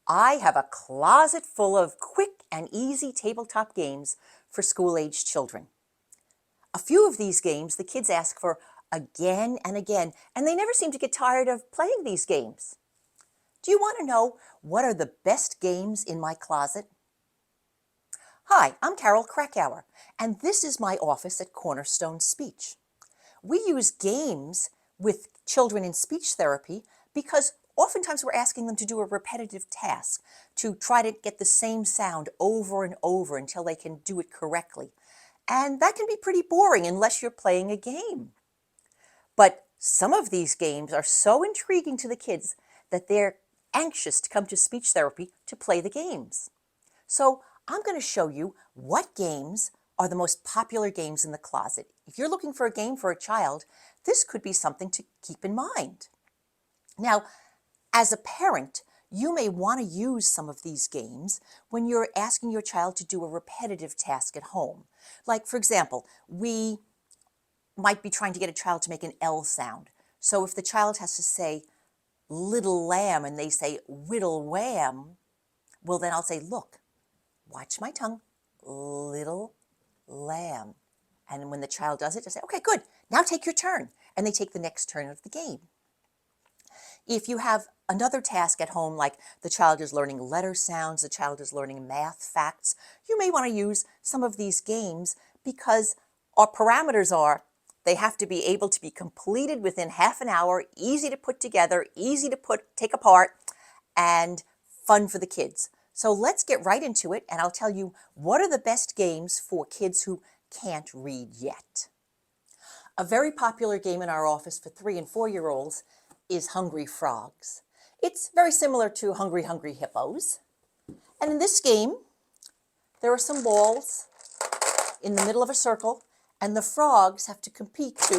I have a closet full of quick and easy tabletop games for school-aged children. A few of these games the kids ask for again and again, and they never seem to get tired of playing these games. Do you want to know what are the best games in my closet? Hi, I'm Carol Krakauer, and this is my office at Cornerstone Speech. We use games with children in speech therapy because oftentimes we're asking them to do a repetitive task, to try to get the same sound over and over until they can do it correctly. And that can be pretty boring unless you're playing a game. But some of these games are so intriguing to the kids that they're anxious to come to speech therapy to play the games. So I'm going to show you what games are the most popular games in the closet. If you're looking for a game for a child, this could be something to keep in mind. Now, as a parent, you may want to use some of these games when you're asking your child to do a repetitive task at home. Like, for example, we might be trying to get a child to make an L sound. So if the child has to say little lamb and they say whittle wham, well, then I'll say, look, watch my tongue, little lamb. And when the child does it, just say, okay, good, now take your turn. And they take the next turn of the game. If you have another task at home, like the child is learning letter sounds, the child is learning math facts, you may want to use some of these games because our parameters are they have to be able to be completed within half an hour, easy to put together, easy to take apart, and fun for the kids. So let's get right into it, and I'll tell you what are the best games for kids who can't read yet. A very popular game in our office for 3- and 4-year-olds is Hungry Frogs. It's very similar to Hungry Hungry Hippos. And in this game, there are some balls in the middle of a circle, and the frogs have to compete to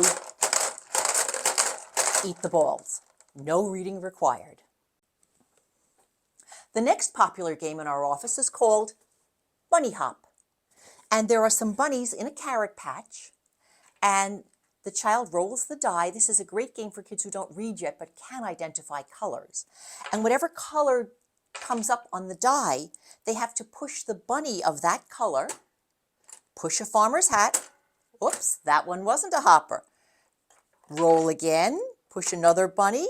eat the balls. No reading required. The next popular game in our office is called Bunny Hop. And there are some bunnies in a carrot patch, and the child rolls the die. This is a great game for kids who don't read yet but can identify colors. And whatever color comes up on the die, they have to push the bunny of that color, push a farmer's hat. Oops, that one wasn't a hopper. Roll again, push another bunny,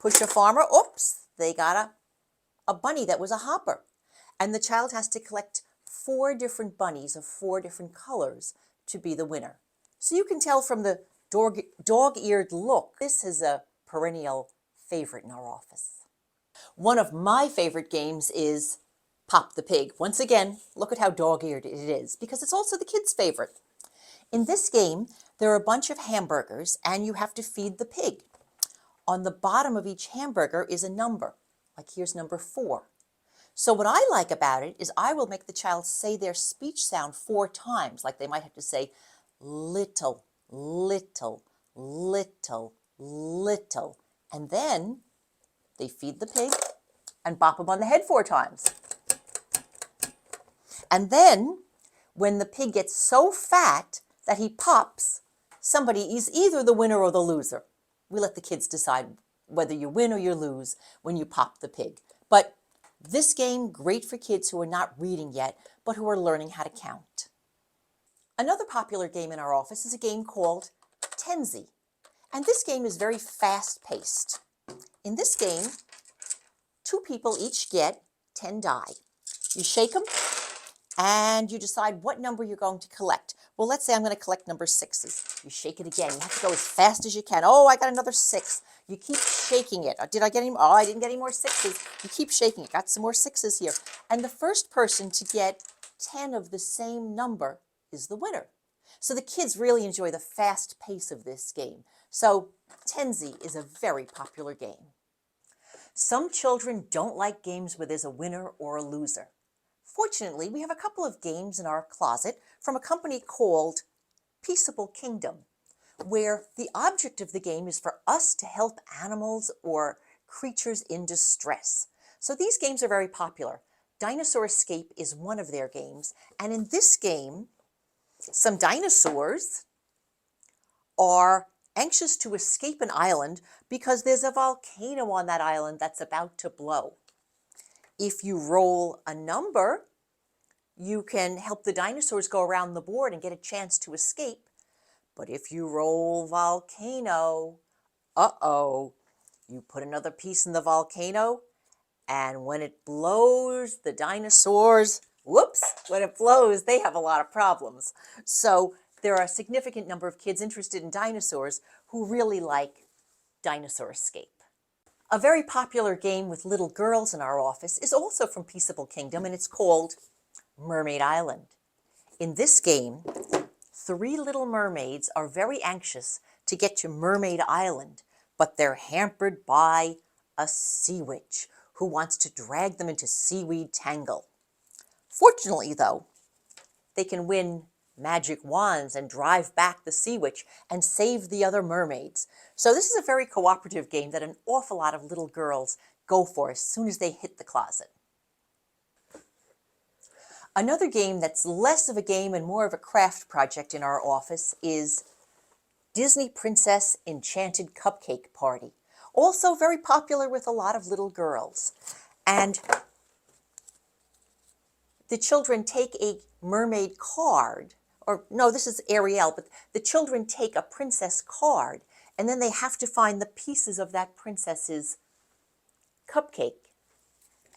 push a farmer. Oops, they got a bunny that was a hopper. And the child has to collect 4 different bunnies of 4 different colors to be the winner. So you can tell from the dog-eared look, this is a perennial favorite in our office. One of my favorite games is Pop the Pig. Once again, look at how dog-eared it is, because it's also the kids' favorite. In this game, there are a bunch of hamburgers, and you have to feed the pig. On the bottom of each hamburger is a number, like here's number 4. So what I like about it is I will make the child say their speech sound 4 times, like they might have to say little, little, little, little. And then they feed the pig and bop him on the head 4 times. And then when the pig gets so fat that he pops, somebody is either the winner or the loser. We let the kids decide whether you win or you lose when you pop the pig. But this game, great for kids who are not reading yet, but who are learning how to count. Another popular game in our office is a game called Tenzi. And this game is very fast-paced. In this game, 2 people each get 10 die. You shake them, and you decide what number you're going to collect. Well, let's say I'm going to collect number 6s. You shake it again. You have to go as fast as you can. Oh, I got another 6. You keep shaking it. Did I get any more? Oh, I didn't get any more 6s. You keep shaking it. Got some more 6s here. And the first person to get 10 of the same number is the winner. So the kids really enjoy the fast pace of this game. So Tenzi is a very popular game. Some children don't like games where there's a winner or a loser. Fortunately, we have a couple of games in our closet from a company called Peaceable Kingdom, where the object of the game is for us to help animals or creatures in distress. So these games are very popular. Dinosaur Escape is one of their games, and in this game, some dinosaurs are anxious to escape an island because there's a volcano on that island that's about to blow. If you roll a number, you can help the dinosaurs go around the board and get a chance to escape. But if you roll volcano, uh-oh, you put another piece in the volcano, and when it blows, the dinosaurs, whoops, when it blows, they have a lot of problems. So there are a significant number of kids interested in dinosaurs who really like Dinosaur Escape. A very popular game with little girls in our office is also from Peaceable Kingdom, and it's called Mermaid Island. In this game, 3 little mermaids are very anxious to get to Mermaid Island, but they're hampered by a sea witch who wants to drag them into seaweed tangle. Fortunately, though, they can win magic wands and drive back the sea witch and save the other mermaids. So this is a very cooperative game that an awful lot of little girls go for as soon as they hit the closet. Another game that's less of a game and more of a craft project in our office is Disney Princess Enchanted Cupcake Party. Also very popular with a lot of little girls. And the children take a mermaid card, or no, this is Ariel, but the children take a princess card, and then they have to find the pieces of that princess's cupcake.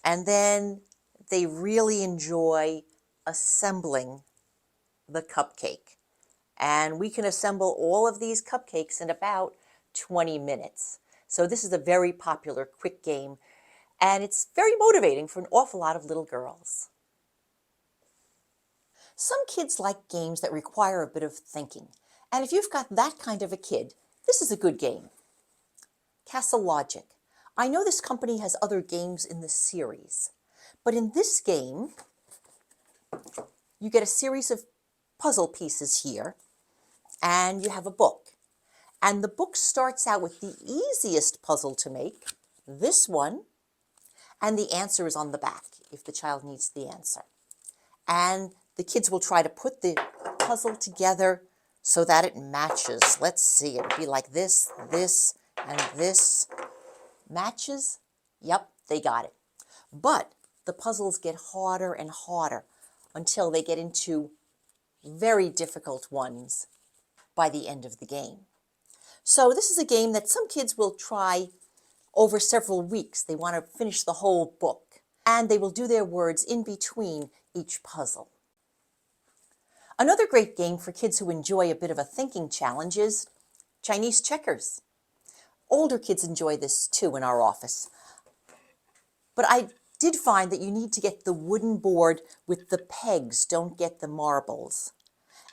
And then they really enjoy assembling the cupcake. And we can assemble all of these cupcakes in about 20 minutes. So this is a very popular quick game, and it's very motivating for an awful lot of little girls. Some kids like games that require a bit of thinking, and if you've got that kind of a kid, this is a good game. Castle Logic. I know this company has other games in the series, but in this game, you get a series of puzzle pieces here, and you have a book. And the book starts out with the easiest puzzle to make, this one, and the answer is on the back if the child needs the answer. And the kids will try to put the puzzle together so that it matches. Let's see, it would be like this, this, and this. Matches? Yep, they got it. But the puzzles get harder and harder until they get into very difficult ones by the end of the game. So this is a game that some kids will try over several weeks. They want to finish the whole book, and they will do their words in between each puzzle. Another great game for kids who enjoy a bit of a thinking challenge is Chinese checkers. Older kids enjoy this too in our office. But I did find that you need to get the wooden board with the pegs, don't get the marbles.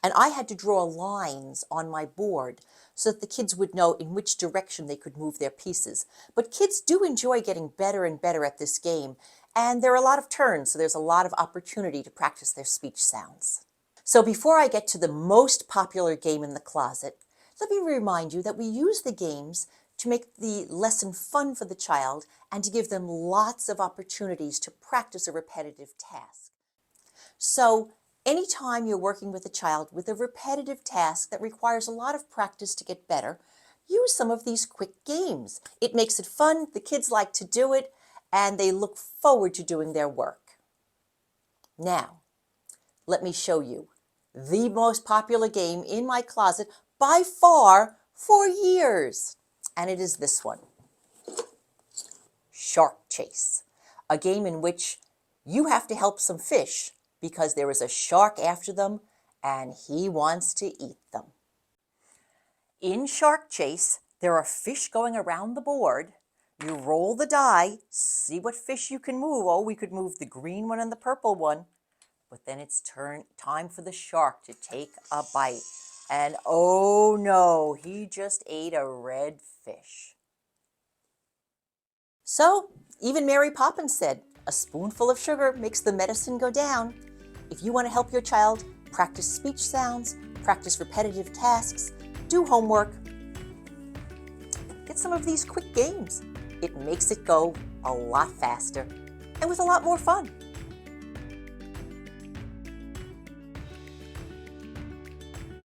And I had to draw lines on my board so that the kids would know in which direction they could move their pieces. But kids do enjoy getting better and better at this game, and there are a lot of turns, so there's a lot of opportunity to practice their speech sounds. So before I get to the most popular game in the closet, let me remind you that we use the games to make the lesson fun for the child and to give them lots of opportunities to practice a repetitive task. So anytime you're working with a child with a repetitive task that requires a lot of practice to get better, use some of these quick games. It makes it fun, the kids like to do it, and they look forward to doing their work. Now, let me show you the most popular game in my closet by far for years. And it is this one, Shark Chase, a game in which you have to help some fish because there is a shark after them and he wants to eat them. In Shark Chase, there are fish going around the board. You roll the die, see what fish you can move. Oh, we could move the green one and the purple one. But then it's time for the shark to take a bite. And oh no, he just ate a red fish. So, even Mary Poppins said, a spoonful of sugar makes the medicine go down. If you want to help your child practice speech sounds, practice repetitive tasks, do homework, get some of these quick games. It makes it go a lot faster and with a lot more fun.